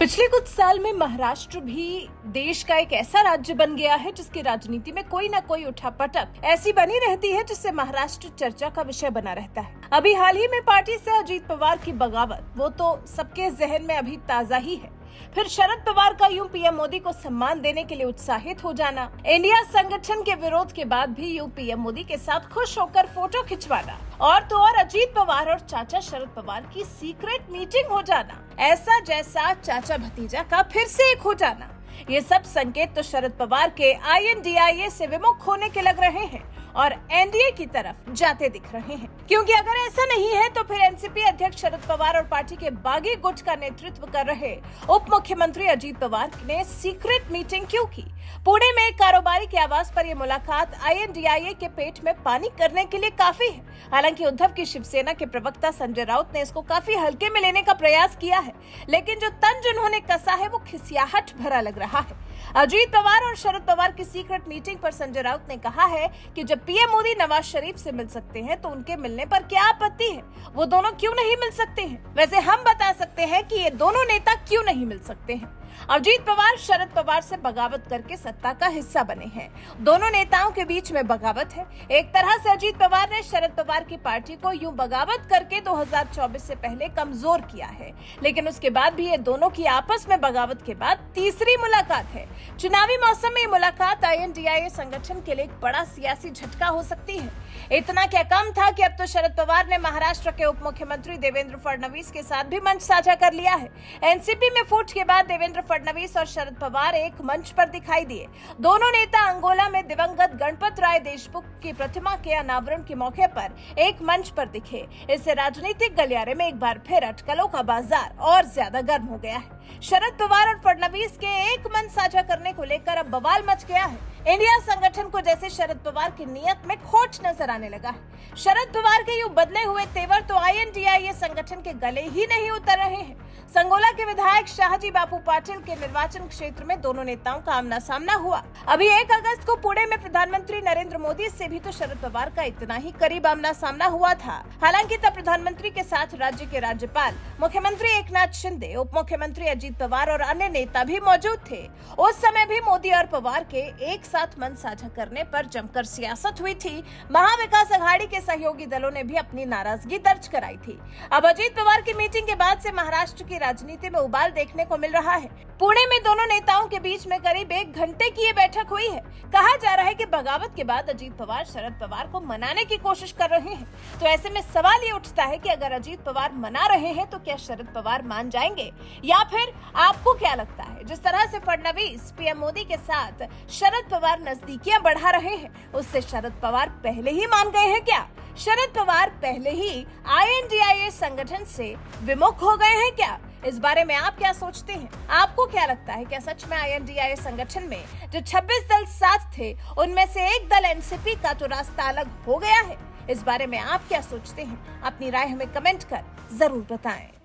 पिछले कुछ साल में महाराष्ट्र भी देश का एक ऐसा राज्य बन गया है जिसकी राजनीति में कोई न कोई उठापटक ऐसी बनी रहती है जिससे महाराष्ट्र चर्चा का विषय बना रहता है। अभी हाल ही में पार्टी से अजीत पवार की बगावत, वो तो सबके जहन में अभी ताजा ही है। फिर शरद पवार का यूं पीएम मोदी को सम्मान देने के लिए उत्साहित हो जाना, इंडिया संगठन के विरोध के बाद भी यूं पीएम मोदी के साथ खुश होकर फोटो खिंचवाना, और तो और अजीत पवार और चाचा शरद पवार की सीक्रेट मीटिंग हो जाना, ऐसा जैसा चाचा भतीजा का फिर से एक हो जाना, ये सब संकेत तो शरद पवार के INDIA से विमुख होने के लग रहे हैं और एनडीए की तरफ जाते दिख रहे हैं। क्योंकि अगर ऐसा नहीं है तो फिर एनसीपी अध्यक्ष शरद पवार और पार्टी के बागी गुट का नेतृत्व कर रहे उप मुख्यमंत्री अजीत पवार ने सीक्रेट मीटिंग क्यों की? पुणे में एक कारोबारी के आवास पर यह मुलाकात INDIA के पेट में पानी करने के लिए काफी है। हालांकि उद्धव की शिवसेना के प्रवक्ता संजय राउत ने इसको काफी हल्के में लेने का प्रयास किया है, लेकिन जो तंज उन्होंने कसा है वो खिसियाहट भरा लग रहा है। अजीत पवार और शरद पवार की सीक्रेट मीटिंग पर संजय राउत ने कहा है कि जब पीएम मोदी नवाज शरीफ से मिल सकते हैं तो उनके मिलने पर क्या आपत्ति है, वो दोनों क्यों नहीं मिल सकते हैं? वैसे हम बता सकते हैं कि ये दोनों नेता क्यों नहीं मिल सकते हैं। अजीत पवार शरद पवार से बगावत करके सत्ता का हिस्सा बने हैं। दोनों नेताओं के बीच में बगावत है। एक तरह से अजीत पवार ने शरद पवार की पार्टी को यूं बगावत करके 2024 से पहले कमजोर किया है, लेकिन उसके बाद भी ये दोनों की आपस में बगावत के बाद तीसरी मुलाकात है। चुनावी मौसम में ये मुलाकात INDIA संगठन के लिए एक बड़ा सियासी झटका हो सकती है। इतना क्या कम था कि अब तो शरद पवार ने महाराष्ट्र के उप मुख्यमंत्री देवेंद्र फडणवीस के साथ भी मंच साझा कर लिया है। एनसीपी में फूट के बाद देवेंद्र फडणवीस और शरद पवार एक मंच पर दिखाई दिए। दोनों नेता अंगोला में दिवंगत गणपत राय देशमुख की प्रतिमा के अनावरण के मौके पर एक मंच पर दिखे। इससे राजनीतिक गलियारे में एक बार फिर अटकलों का बाजार और ज्यादा गर्म हो गया है। शरद पवार और फडणवीस के एक मंच साझा करने को लेकर अब बवाल मच गया है। इंडिया संगठन को जैसे शरद पवार की नीयत में खोट नजर आने लगा है। शरद पवार के यूं बदले हुए तेवर तो INDIA संगठन के गले ही नहीं उतर रहे हैं। संगोला के विधायक शाहजी बापू पाटिल के निर्वाचन क्षेत्र में दोनों नेताओं का आमना सामना हुआ। अभी 1 अगस्त को पुणे में प्रधानमंत्री नरेंद्र मोदी से भी तो शरद पवार का इतना ही करीब आमना सामना हुआ था। हालांकि तब प्रधानमंत्री के साथ राज्य के राज्यपाल मुख्यमंत्री एकनाथ शिंदे, उप मुख्यमंत्री अजीत पवार और अन्य नेता भी मौजूद थे। उस समय भी मोदी और पवार के एक साथ मंच साझा करने पर जमकर सियासत हुई थी। महाविकास अघाड़ी के सहयोगी दलों ने भी अपनी नाराजगी दर्ज कराई थी। अब अजीत पवार की मीटिंग के बाद से महाराष्ट्र की राजनीति में उबाल देखने को मिल रहा है। पुणे में दोनों नेताओं के बीच में करीब 1 घंटे की ये बैठक हुई है। कहा जा रहा है कि बगावत के बाद अजीत पवार शरद पवार को मनाने की कोशिश कर रहे हैं। तो ऐसे में सवाल ये उठता है कि अगर अजीत पवार मना रहे हैं तो क्या शरद पवार मान जाएंगे, या फिर आपको क्या लगता है जिस तरह से फडणवीस पीएम मोदी के साथ शरद पवार नजदीकियां बढ़ा रहे हैं, उससे शरद पवार पहले ही मान गए हैं क्या? शरद पवार पहले ही INDIA संगठन से विमुख हो गए हैं क्या? इस बारे में आप क्या सोचते हैं? आपको क्या लगता है, क्या सच में INDIA संगठन में जो 26 दल साथ थे उनमें से एक दल एनसीपी का तो रास्ता अलग हो गया है? इस बारे में आप क्या सोचते हैं? अपनी राय हमें कमेंट कर जरूर बताएं।